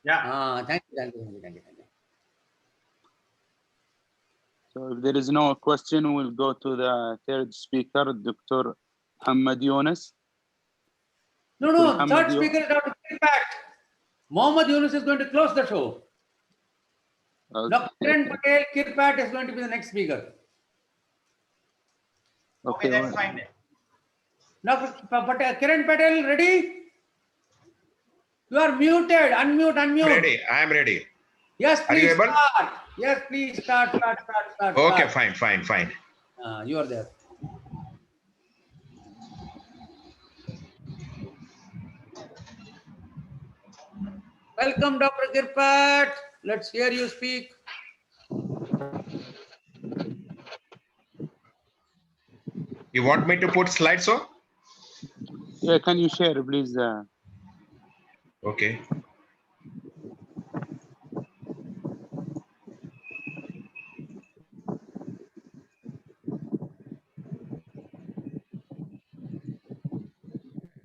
Yeah. Thank you, thank you, thank you, thank you, thank you. So if there is no question, we'll go to the third speaker, Dr. Muhammad Yunus. No, Dr. no, Muhammad third speaker is Dr. Kirpat. Mohammed Yunus is going to close the show. Dr. Kiran Patel, Kirpat is going to be the next speaker. Okay, that's fine. Dr. Patel, Kiran Patel, ready? You are muted. Unmute, unmute. Ready. I am ready. Yes, Are you please able? start. Yes, please start. Okay, fine. You are there. Welcome, Dr. Kirpat. Let's hear you speak. You want me to put slides so? Yeah, can you share, please? Okay.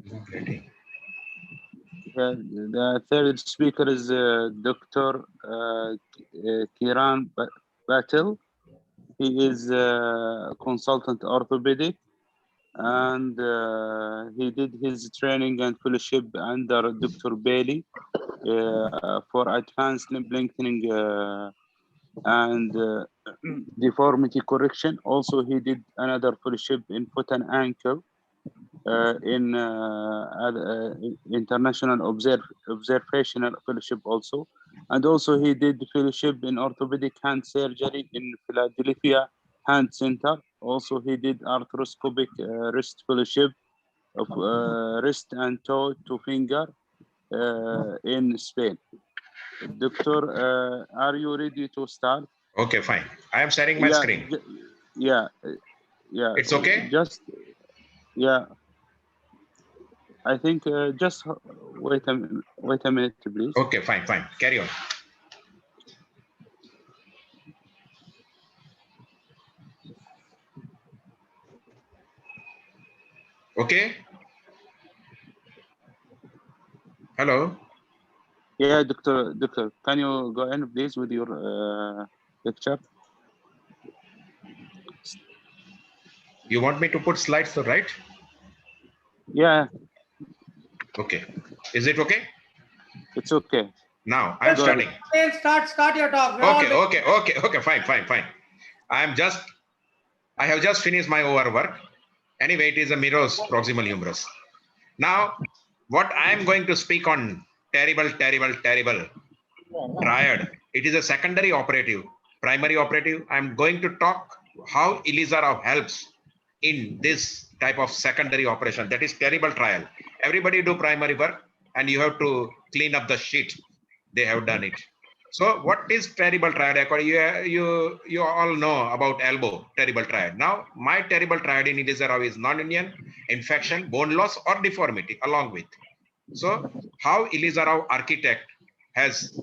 Not ready. The third speaker is Dr. Kiran Patel. He is a consultant orthopedic, and he did his training and fellowship under Dr. Bailey for advanced limb lengthening and deformity correction. Also, he did another fellowship in foot and ankle in international observational fellowship also. And also he did fellowship in orthopedic hand surgery in Philadelphia Hand Center. Also he did arthroscopic wrist fellowship of wrist and toe to finger in Spain. Doctor, are you ready to start? Okay, fine. I am sharing my screen. Yeah. It's okay? Just, yeah. I think just wait a minute, please. Okay, fine. Carry on. Okay. Hello. Yeah, doctor, can you go in, please, with your lecture? You want me to put slides, right? Yeah. Okay. Is it okay? It's okay. Now I'm starting. Start your talk. Okay. Fine. I have just finished my overwork. Anyway, it is a Miro's proximal humerus. Now, what I am going to speak on terrible triad. It is a secondary operative, primary operative. I'm going to talk how Ilizarov helps in this type of secondary operation. That is terrible trial. Everybody do primary work and you have to clean up the sheet. They have done it. So what is terrible triad? You all know about elbow terrible triad. Now my terrible triad in Ilizarov is non-union, infection, bone loss or deformity along with. So how Ilizarov architect has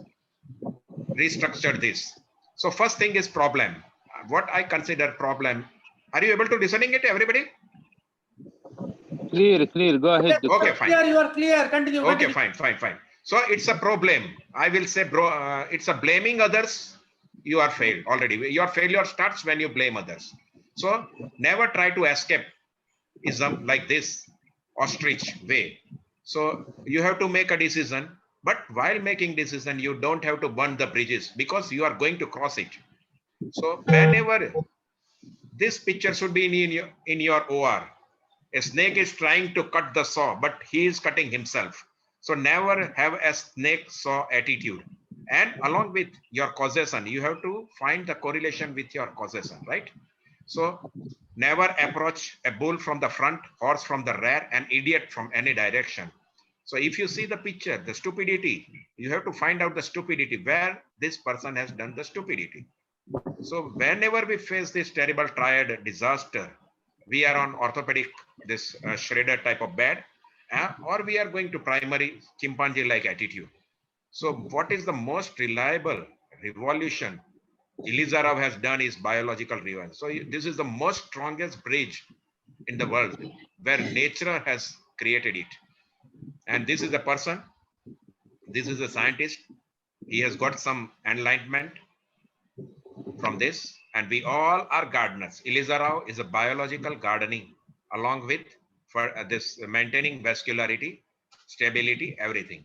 restructured this. So first thing is problem. What I consider problem. Are you able to listening it, everybody? Clear. Go ahead. Okay, fine. You are clear. Continue. Okay, fine. So it's a problem. I will say, it's a blaming others. You are failed already. Your failure starts when you blame others. So never try to escape ism like this ostrich way. So you have to make a decision. But while making decision, you don't have to burn the bridges because you are going to cross it. So whenever this picture should be in your OR, a snake is trying to cut the saw, but he is cutting himself. So never have a snake saw attitude. And along with your causation, you have to find the correlation with your causation, right? So never approach a bull from the front, horse from the rear, and idiot from any direction. So if you see the picture, the stupidity, you have to find out the stupidity, where this person has done the stupidity. So whenever we face this terrible triad disaster, we are on orthopedic, this shredder type of bed, or we are going to primary chimpanzee-like attitude. So what is the most reliable revolution Ilizarov has done is biological revenge. So this is the most strongest bridge in the world where nature has created it. And this is a person, this is a scientist He has got some enlightenment from this, and we all are gardeners. Eliza Rao is a biological gardening along with for this maintaining vascularity, stability, everything.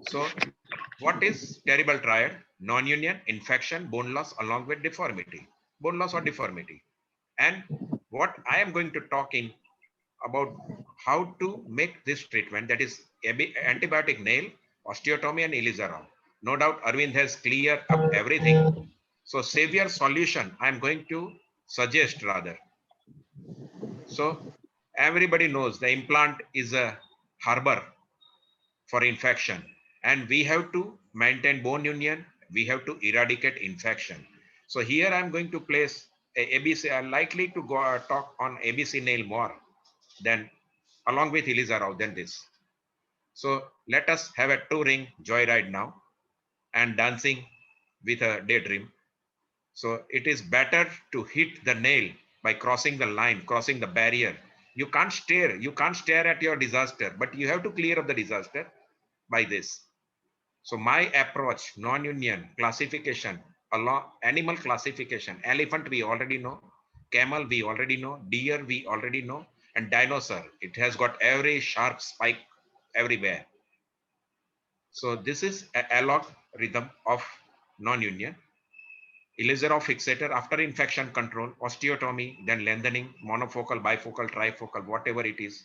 So what is terrible triad? Non-union, infection, bone loss along with deformity, bone loss or deformity. And what I am going to talk in about how to make this treatment, that is antibiotic nail, osteotomy and Eliza Rao. No doubt Arvind has cleared up everything. So savior solution, I'm going to suggest rather. So everybody knows the implant is a harbor for infection, and we have to maintain bone union. We have to eradicate infection. So here I'm going to place a ABC. I'm likely to go talk on ABC nail more than along with Eliza Rao than this. So let us have a touring joyride now and dancing with a daydream. So it is better to hit the nail by crossing the line, crossing the barrier. You can't stare at your disaster, but you have to clear up the disaster by this. So my approach, non-union classification, along animal classification, elephant we already know, camel we already know, deer we already know, and dinosaur, it has got every sharp spike everywhere. So this is a algorithm of non-union. Eliza Rao fixator after infection control, osteotomy, then lengthening, monofocal, bifocal, trifocal, whatever it is.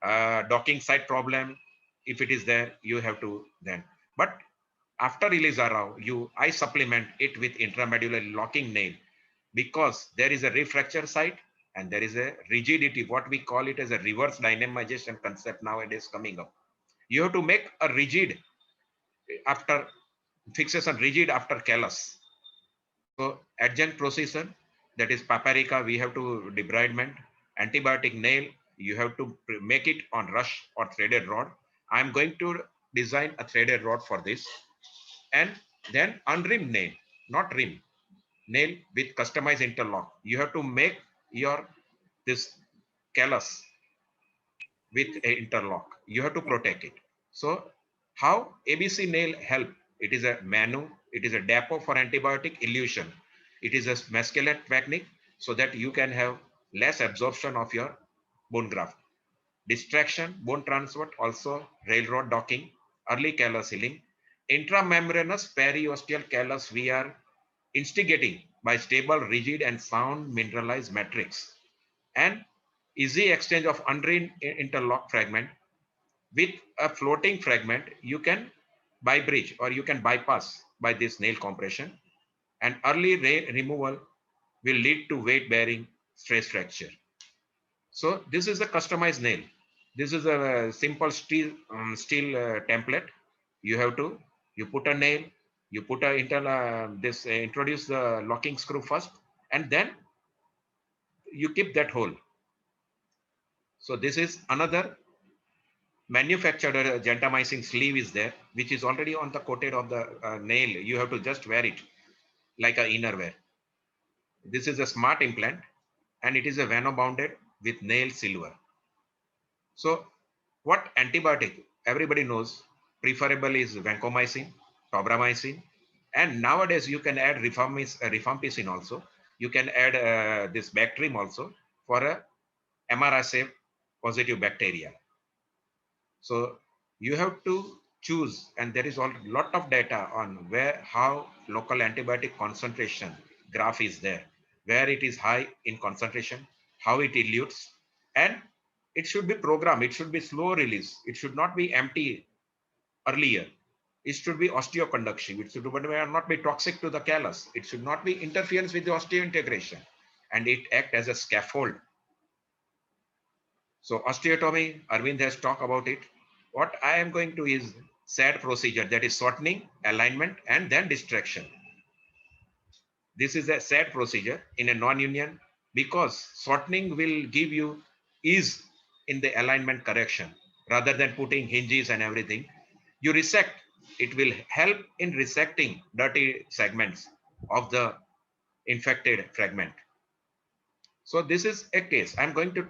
Docking site problem, if it is there, you have to then. But after Eliza Rao, I supplement it with intramedullary locking nail because there is a refracture site and there is a rigidity, what we call it as a reverse dynamization concept nowadays coming up. You have to make a rigid after fixation, rigid after callus. So adjunct procedure, that is paparica, we have to debridement, antibiotic nail, you have to make it on rush or threaded rod. I'm going to design a threaded rod for this. And then unrimmed nail, not rim, nail with customized interlock. You have to make your this callus with a interlock. You have to protect it. So how ABC nail help? It is a manu, it is a depot for antibiotic elution. It is a masculine technique so that you can have less absorption of your bone graft. Distraction, bone transport, also railroad docking, early callus healing. Intramembranous periosteal callus we are instigating by stable, rigid, and sound mineralized matrix. And easy exchange of undrained interlock fragment with a floating fragment, you can bridge or you can bypass by this nail compression, and early removal will lead to weight bearing stress fracture. So this is a customized nail. This is a simple steel template. You put a nail, you put a introduce the locking screw first, and then you keep that hole. So this is another manufactured gentamicin sleeve is there, which is already on the coated of the nail. You have to just wear it like a innerwear. This is a smart implant, and it is a vano bounded with nail silver. So what antibiotic? Everybody knows preferable is vancomycin, tobramycin, and nowadays you can add rifampicin also. You can add this Bactrim also for a MRSA positive bacteria. So you have to choose, and there is a lot of data on how local antibiotic concentration graph is there, where it is high in concentration, how it elutes, and it should be programmed. It should be slow release. It should not be empty earlier. It should be osteoconductive. It should not be toxic to the callus. It should not be interference with the osteointegration, and it act as a scaffold. So osteotomy, Arvind has talked about it. What I am going to is SAD procedure, that is shortening, alignment, and then distraction. This is a SAD procedure in a non-union because shortening will give you ease in the alignment correction rather than putting hinges and everything. You resect, it will help in resecting dirty segments of the infected fragment. So this is a case. I'm going to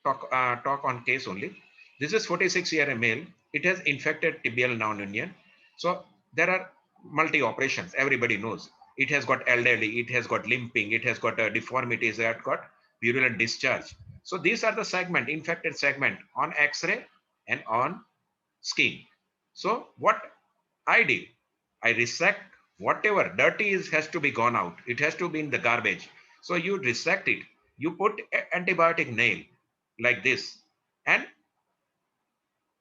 talk on case only. This is 46-year male. It has infected tibial non-union. So there are multi operations. Everybody knows it has got elderly, it has got limping, it has got deformities, it has got purulent discharge. So these are the segment, infected segment on X-ray and on skin. So what I did, I resect whatever dirty is, has to be gone out. It has to be in the garbage. So you resect it. You put antibiotic nail like this and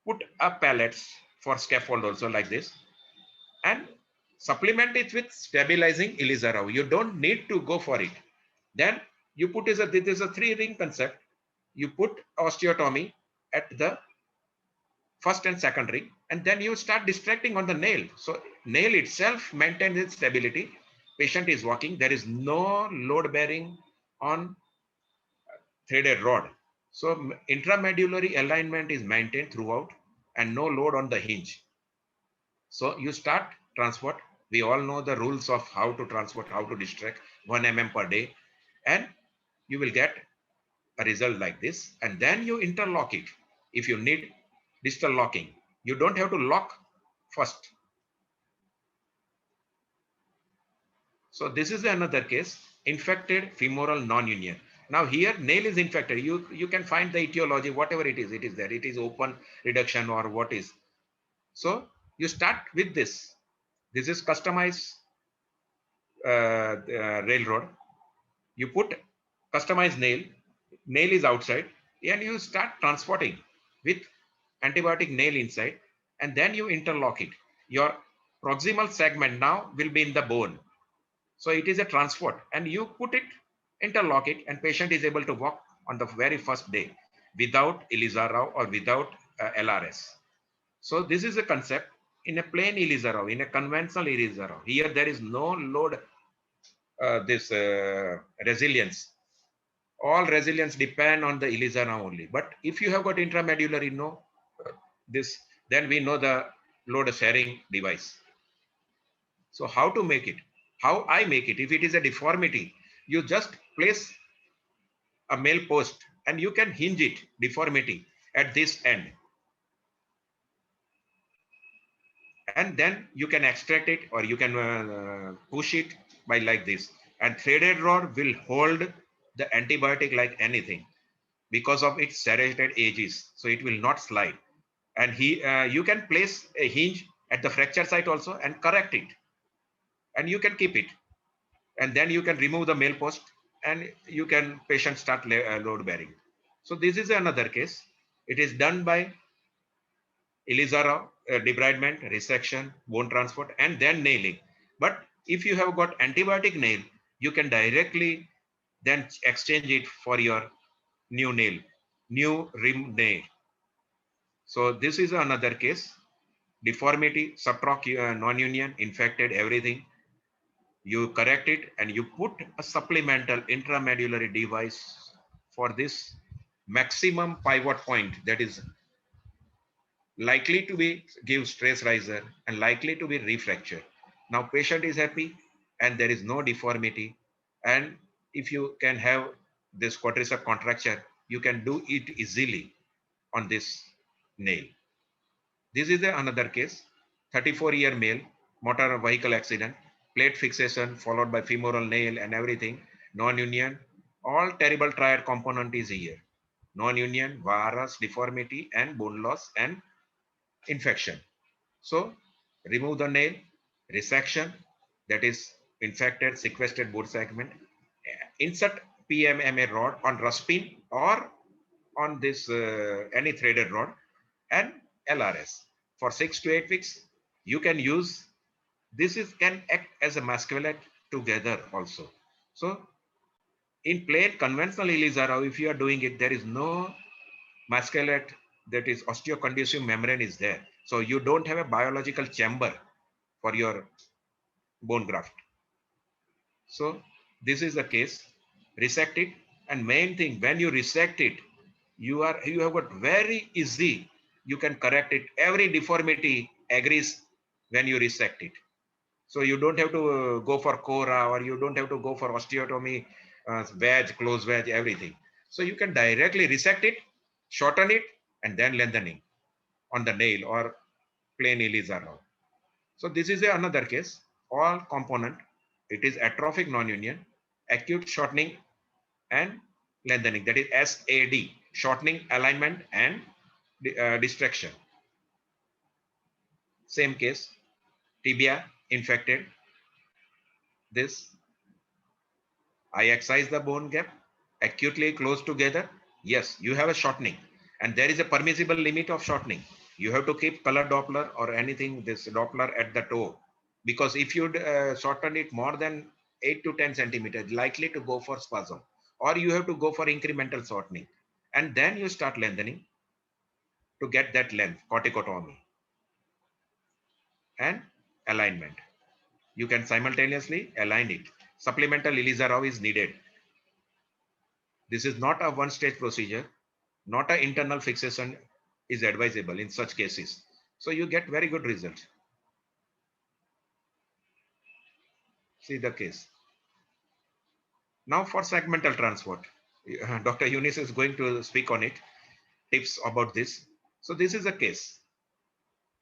put up pellets for scaffold also like this and supplement it with stabilizing Elisa Rao. You don't need to go for it. Then you put this is a 3-ring concept. You put osteotomy at the first and second ring, and then you start distracting on the nail. So nail itself maintains its stability. Patient is walking. There is no load bearing on threaded rod. So intramedullary alignment is maintained throughout and no load on the hinge. So you start transport. We all know the rules of how to transport, how to distract 1 mm per day, and you will get a result like this. And then you interlock it. If you need distal locking, you don't have to lock first. So this is another case, infected femoral non-union. Now here nail is infected. You can find the etiology, whatever it is there. It is open reduction or what is. So you start with this. This is customized railroad. You put customized nail. Nail is outside, and you start transporting with antibiotic nail inside, and then you interlock it. Your proximal segment now will be in the bone. So it is a transport, and you put it, interlock it, and patient is able to walk on the very first day without Elisa Rao or without LRS. So this is a concept in a plain Elisa Rao, in a conventional Elisa Rao. Here there is no load, resilience. All resilience depend on the Elisa Rao only. But if you have got intramedullary, then we know the load sharing device. So how to make it? How I make it? If it is a deformity, you just place a male post and you can hinge it, deformity, at this end. And then you can extract it or you can push it by like this. And threaded rod will hold the antibiotic like anything because of its serrated edges. So it will not slide. And you can place a hinge at the fracture site also and correct it. And you can keep it. And then you can remove the male post and you can patient start load bearing. So this is another case. It is done by Elisa Rao, debridement, resection, bone transport, and then nailing. But if you have got antibiotic nail, you can directly then exchange it for your new nail, new rim nail. So this is another case. Deformity, subtroch non-union, infected, everything. You correct it and you put a supplemental intramedullary device for this maximum pivot point that is likely to be give stress riser and likely to be refracture. Now patient is happy and there is no deformity. And if you can have this quadricep contracture, you can do it easily on this nail. This is another case, 34-year male, motor vehicle accident, plate fixation followed by femoral nail and everything, non-union, all terrible triad component is here. Non-union, varus, deformity and bone loss and infection. So remove the nail, resection, that is infected, sequestered bone segment, insert PMMA rod on Ruspin or on this any threaded rod and LRS. For 6 to 8 weeks, you can use, can act as a masculinate together also. So in plain conventional Elisa Rao, if you are doing it, there is no masculate, that is osteoconducive membrane is there. So you don't have a biological chamber for your bone graft. So this is the case, resect it. And main thing, when you resect it, you have got very easy, you can correct it. Every deformity agrees when you resect it. So you don't have to go for Cora or you don't have to go for osteotomy, wedge, close wedge, everything. So you can directly resect it, shorten it, and then lengthening on the nail or plain Elisa Rao. So this is another case. All component, it is atrophic non-union, acute shortening and lengthening. That is SAD, shortening, alignment and distraction. Same case, tibia infected. This, I excise the bone gap, acutely close together. Yes, you have a shortening, and there is a permissible limit of shortening. You have to keep color Doppler or anything, this Doppler at the toe, because if you shorten it more than 8 to 10 centimeters, likely to go for spasm, or you have to go for incremental shortening, and then you start lengthening to get that length, corticotomy and alignment. You can simultaneously align it. Supplemental Elisa Rao is needed. This is not a one-stage procedure, not an internal fixation is advisable in such cases. So you get very good result. See the case. Now for segmental transport, Dr. Eunice is going to speak on it, tips about this. So this is a case.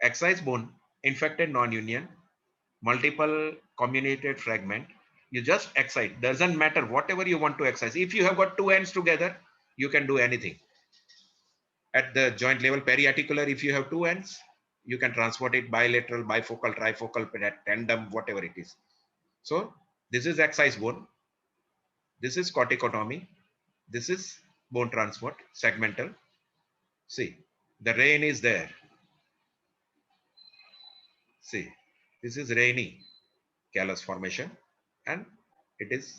Excised bone, infected non-union, multiple comminuted fragment. You just excise, doesn't matter whatever you want to excise. If you have got two ends together, you can do anything. At the joint level, periarticular, if you have two ends, you can transport it bilateral, bifocal, trifocal, tandem, whatever it is. So this is excised bone. This is corticotomy. This is bone transport, segmental. See, the rain is there. See, this is rainy callus formation, and it is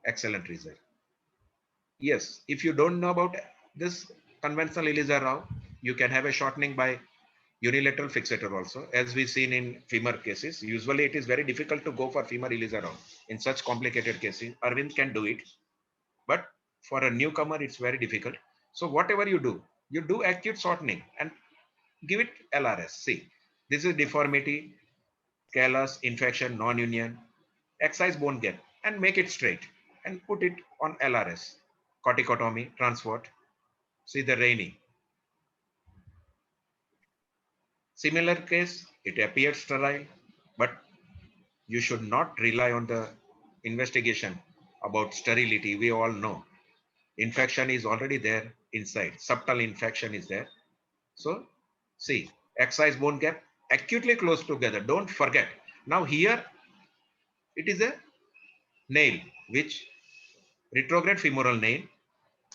excellent result. Yes, if you don't know about this conventional Elisa Rao, you can have a shortening by unilateral fixator also, as we seen in femur cases. Usually it is very difficult to go for femur Elisa Rao in such complicated cases. Arvind can do it, but for a newcomer, it's very difficult. So whatever you do acute shortening and give it LRS. See, this is deformity, callus, infection, non-union, excise bone gap, and make it straight and put it on LRS. Corticotomy, transport. See the rainy. Similar case, it appears sterile, but you should not rely on the investigation about sterility. We all know infection is already there inside. Subtle infection is there. So see, excise bone gap, acutely close together. Don't forget. Now here, it is a nail, which retrograde femoral nail,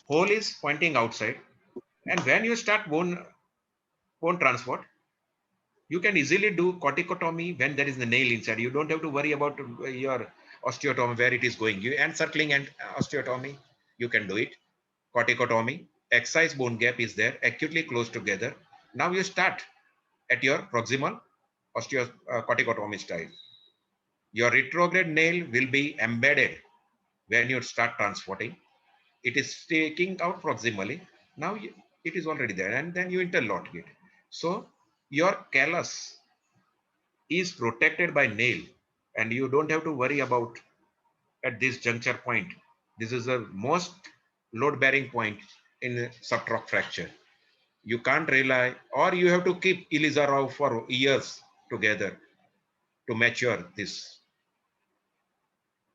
hole is pointing outside. And when you start bone transport, you can easily do corticotomy when there is the nail inside. You don't have to worry about your osteotomy, where it is going. You encircling and osteotomy, you can do it. Corticotomy, excise bone gap is there, acutely close together. Now you start at your proximal corticotomy style. Your retrograde nail will be embedded when you start transporting. It is taking out proximally. Now it is already there, and then you interlock it. So your callus is protected by nail, and you don't have to worry about at this juncture point. This is the most load bearing point in subtroch fracture. You can't rely, or you have to keep Elisa Rao for years together to mature this.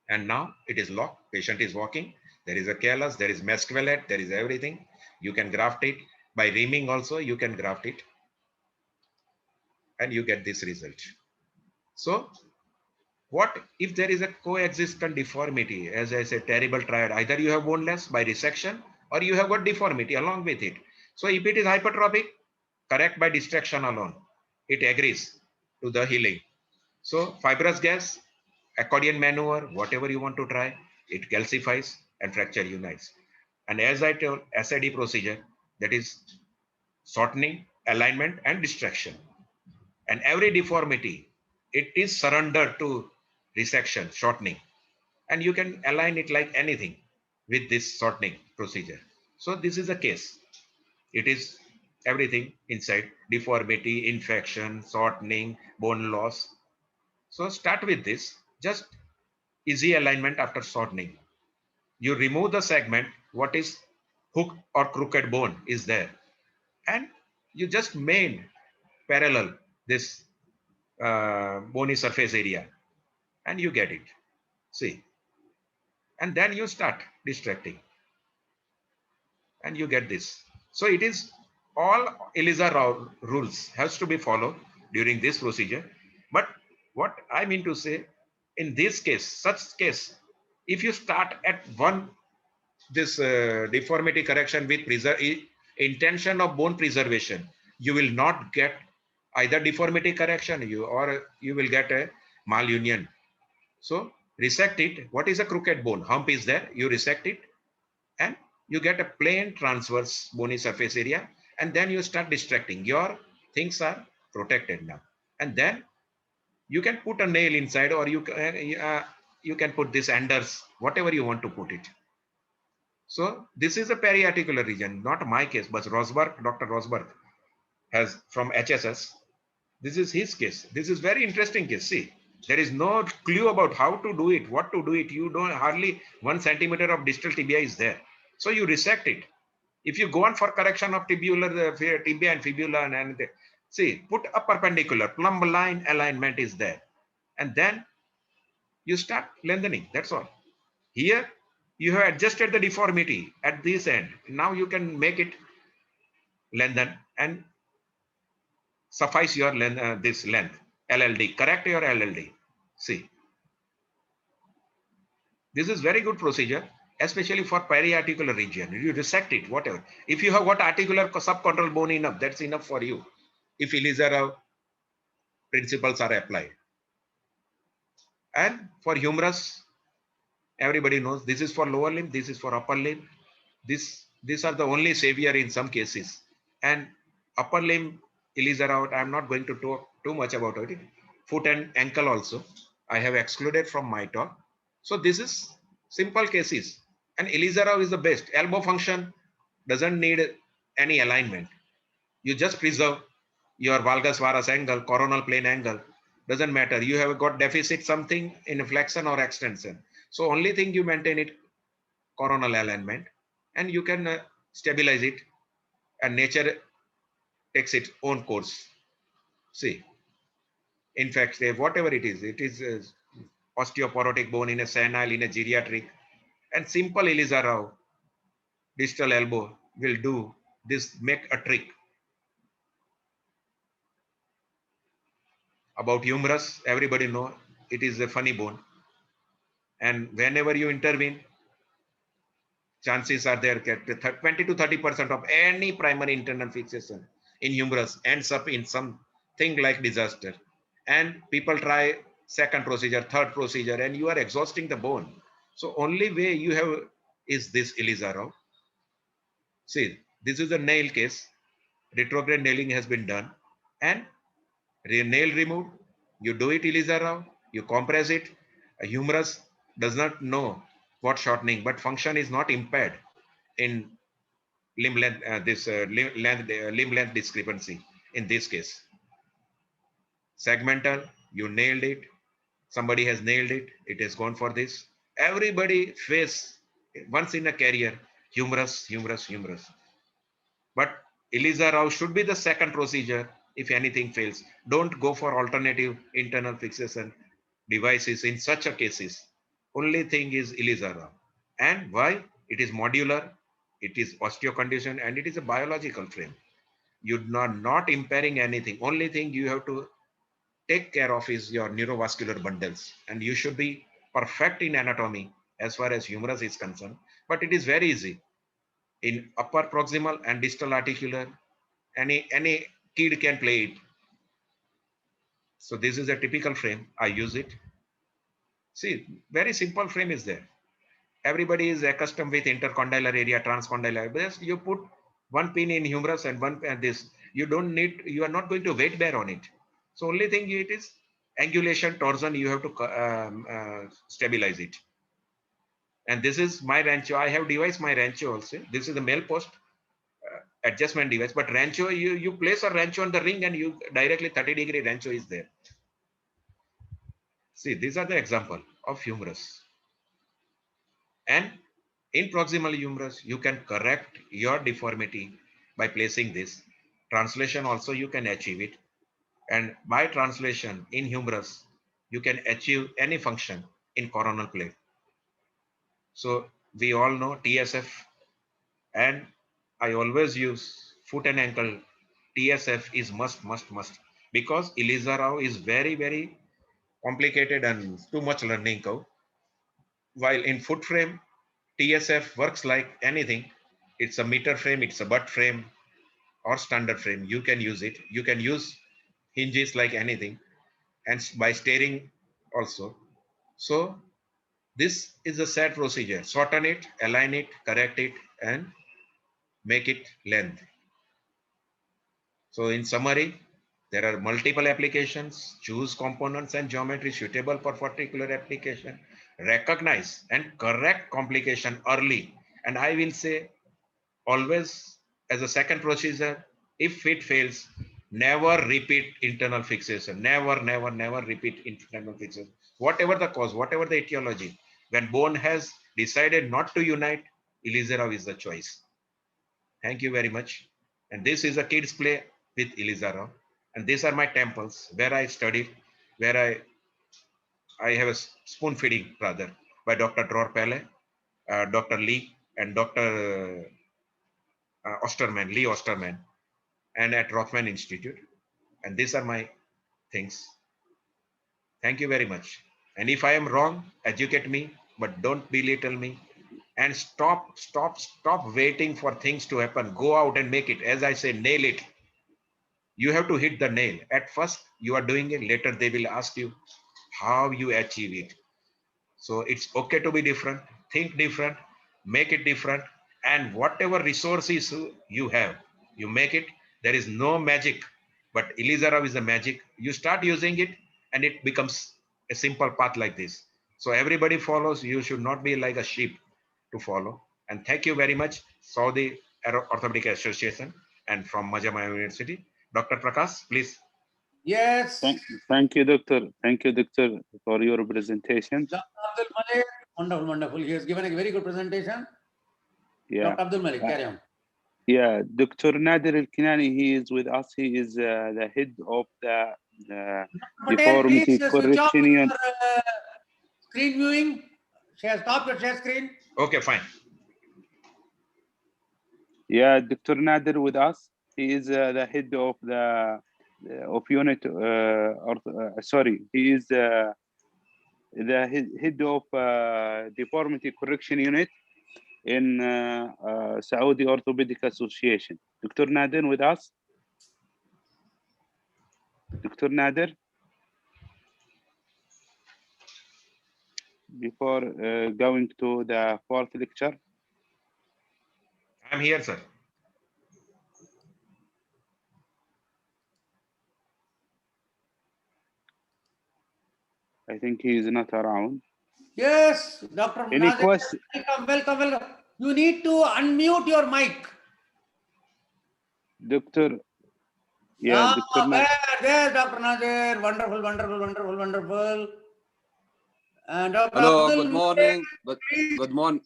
And now it is locked. Patient is walking. There is a callus, there is mescavelate, there is everything. You can graft it. By reaming also, you can graft it. And you get this result. So what if there is a coexistent deformity? As I said, terrible triad. Either you have boneless by resection, or you have got deformity along with it. So if it is hypertrophic, correct by distraction alone. It agrees to the healing. So fibrous gas, accordion maneuver, whatever you want to try, it calcifies and fracture unites. And as I told, SAD procedure, that is shortening, alignment, and distraction. And every deformity, it is surrendered to resection, shortening. And you can align it like anything with this shortening procedure. So this is a case. It is everything inside: deformity, infection, shortening, bone loss. So start with this, just easy alignment after shortening. You remove the segment, what is hooked or crooked bone is there. And you just made parallel this bony surface area, and you get it. See, and then you start distracting, and you get this. So it is all ELISA rules has to be followed during this procedure. But what I mean to say, in this case, such case, if you start at this deformity correction with intention of bone preservation, you will not get either deformity correction or you will get a malunion. So resect it. What is a crooked bone? Hump is there. You resect it and you get a plain transverse bony surface area, and then you start distracting. Your things are protected now. And then you can put a nail inside, or you can put this Anders, whatever you want to put it. So this is a periarticular region, not my case, but Rosberg, Dr. Rosberg has from HSS. This is his case. This is very interesting case. See, there is no clue about how to do it, what to do it. You don't hardly 1 centimeter of distal tibia is there. So you resect it. If you go on for correction of tibular tibia and fibula and see, put a perpendicular plumb line alignment is there, and then you start lengthening. That's all. Here you have adjusted the deformity at this end. Now you can make it lengthen and suffice your length, this length, LLD. Correct your LLD. See, this is very good procedure, especially for periarticular region. You resect it, whatever. If you have got articular subchondral bone enough, that's enough for you. If ELISA principles are applied. And for humerus, everybody knows this is for lower limb, this is for upper limb. These are the only savior in some cases. And upper limb ELISA route, I'm not going to talk too much about it. Foot and ankle also, I have excluded from my talk. So this is simple cases. And ELISA route is the best. Elbow function doesn't need any alignment. You just preserve your valgus varus angle, coronal plane angle. Doesn't matter. You have got deficit something in flexion or extension. So only thing you maintain it coronal alignment, and you can stabilize it, and nature takes its own course. See, in fact, whatever it is osteoporotic bone in a senile, in a geriatric, and simple ELISA route, distal elbow will do this, make a trick. About humerus, everybody know it is a funny bone, and whenever you intervene, chances are there that 20 to 30% of any primary internal fixation in humerus ends up in something like disaster. And people try second procedure, third procedure, and you are exhausting the bone. So only way you have is this ELISA route. See, this is a nail case. Retrograde nailing has been done, and nail removed. You do it ELISA route, you compress it. A humerus does not know what shortening, but function is not impaired in limb length, limb length discrepancy in this case. Segmental, you nailed it. Somebody has nailed it. It has gone for this. Everybody face once in a career humerus. But ELISA route should be the second procedure if anything fails. Don't go for alternative internal fixation devices in such a cases. Only thing is ELISA route. And why? It is modular, it is osteocondition, and it is a biological frame. You're not impairing anything. Only thing you have to take care of is your neurovascular bundles, and you should be perfect in anatomy as far as humerus is concerned. But it is very easy in upper proximal and distal articular. Any kid can play it. So this is a typical frame. I use it. See, very simple frame is there. Everybody is accustomed with intercondylar area, transcondylar. But you put one pin in humerus and one this. You don't need. You are not going to weight bear on it. So only thing it is angulation, torsion. You have to stabilize it. And this is my Rancho. I have devised my Rancho also. This is the male post adjustment device. But Rancho, you place a Rancho on the ring and you directly 30-degree Rancho is there. See, these are the example of humerus. And in proximal humerus, you can correct your deformity by placing this. Translation also you can achieve it. And by translation in humerus, you can achieve any function in coronal plane. So we all know TSF, and I always use foot and ankle. TSF is must, because Eliza Rao is very, very complicated and too much learning curve. While in foot frame, TSF works like anything. It's a meter frame, it's a butt frame or standard frame. You can use it. You can use hinges like anything, and by steering also. So this is a set procedure. Shorten it, align it, correct it, and make it length. So in summary, there are multiple applications. Choose components and geometry suitable for particular application. Recognize and correct complication early. And I will say always as a second procedure, if it fails, never repeat internal fixation. Never, never, never repeat internal fixation. Whatever the cause, whatever the etiology, when bone has decided not to unite, Eliza Rao is the choice. Thank you very much. And this is a kids play with Eliza Rao. And these are my temples where I studied, where I have a spoon feeding rather by Dr. Dror Pele, Dr. Lee, and Dr. Osterman, Lee Osterman, and at Rothman Institute. And these are my things. Thank you very much. And if I am wrong, educate me, but don't belittle me. And stop waiting for things to happen. Go out and make it. As I say, nail it. You have to hit the nail. At first, you are doing it. Later, they will ask you how you achieve it. So it's okay to be different. Think different. Make it different. And whatever resources you have, you make it. There is no magic. But Eliza Rao is the magic. You start using it, and it becomes a simple path like this. So everybody follows. You should not be like a sheep to follow. And thank you very much, Saudi Orthopedic Association and from Majama University. Dr. Prakash, please. Yes. Thank you, Doctor. Thank you, Doctor, for your presentation. Dr. Abdul Malik, wonderful, wonderful. He has given a very good presentation. Yeah. Dr. Abdul Malik, carry on. Yeah, Dr. Nader Al-Kinani, he is with us. He is the head of the deformity correction unit. Screen viewing. Stop your share screen. Okay, fine. Yeah, Dr. Nader with us. He is the head of the unit. Sorry, he is the head of deformity correction unit in Saudi Orthopedic Association. Dr. Nader with us? Dr. Nader? Before going to the fourth lecture. I'm here, sir. I think he is not around. Yes, Dr. Any Nader, question? welcome. You need to unmute your mic. Doctor. Yeah, Dr. Nader. There, Dr. Nader. Wonderful. And Dr. Hello, Abdul good morning. Malik, Good morning.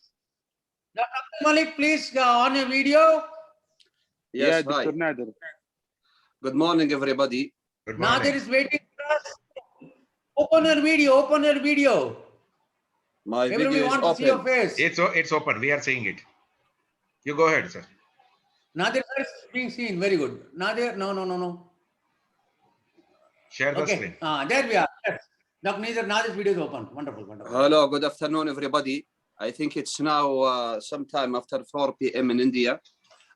Dr. Abdul Malik, please on a video. Yeah, Yes, hi. Dr. Nader. Good morning, everybody. Good morning. Nader is waiting for us. Open your video. My Everybody video is wants to see your open. face. It's open. We are seeing it. You go ahead, sir. Nader is being seen. Very good. Nader, no. Share the Okay. screen. There we are. Yes. Dr. Nader's video is open. Wonderful. Hello, good afternoon, everybody. I think it's now sometime after 4 p.m. in India.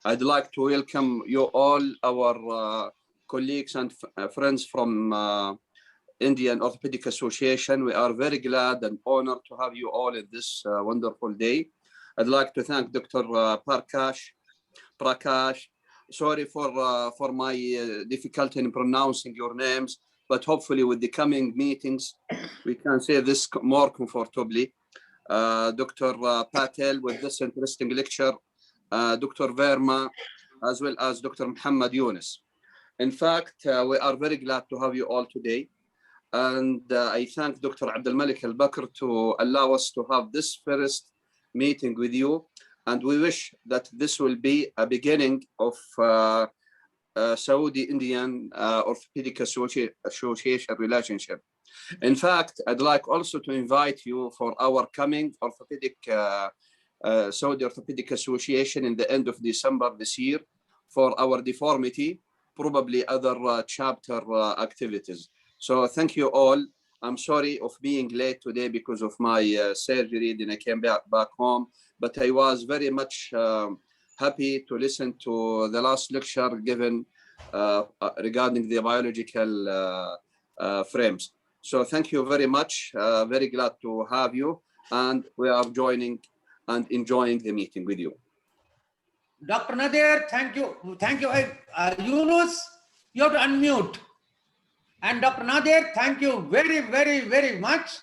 I'd like to welcome you all, our colleagues and friends from Indian Orthopedic Association. We are very glad and honored to have you all in this wonderful day. I'd like to thank Dr. Prakash. Sorry for my difficulty in pronouncing your names, but hopefully with the coming meetings, we can say this more comfortably. Dr. Patel with this interesting lecture, Dr. Verma, as well as Dr. Muhammad Yunus. In fact, we are very glad to have you all today. And I thank Dr. Abdul Malik Al Bakr to allow us to have this first meeting with you. And we wish that this will be a beginning of Saudi Indian Orthopedic Association relationship. In fact, I'd like also to invite you for our coming Saudi Orthopedic Association in the end of December this year for our deformity, probably other chapter activities. So thank you all. I'm sorry of being late today because of my surgery. Then I came back home, but I was very much happy to listen to the last lecture given regarding the biological frames. So thank you very much. Very glad to have you, and we are joining and enjoying the meeting with you. Dr. Nadir, thank you. Thank you. Yunus, you have to unmute. And Dr. Nadir, thank you very, very, very much.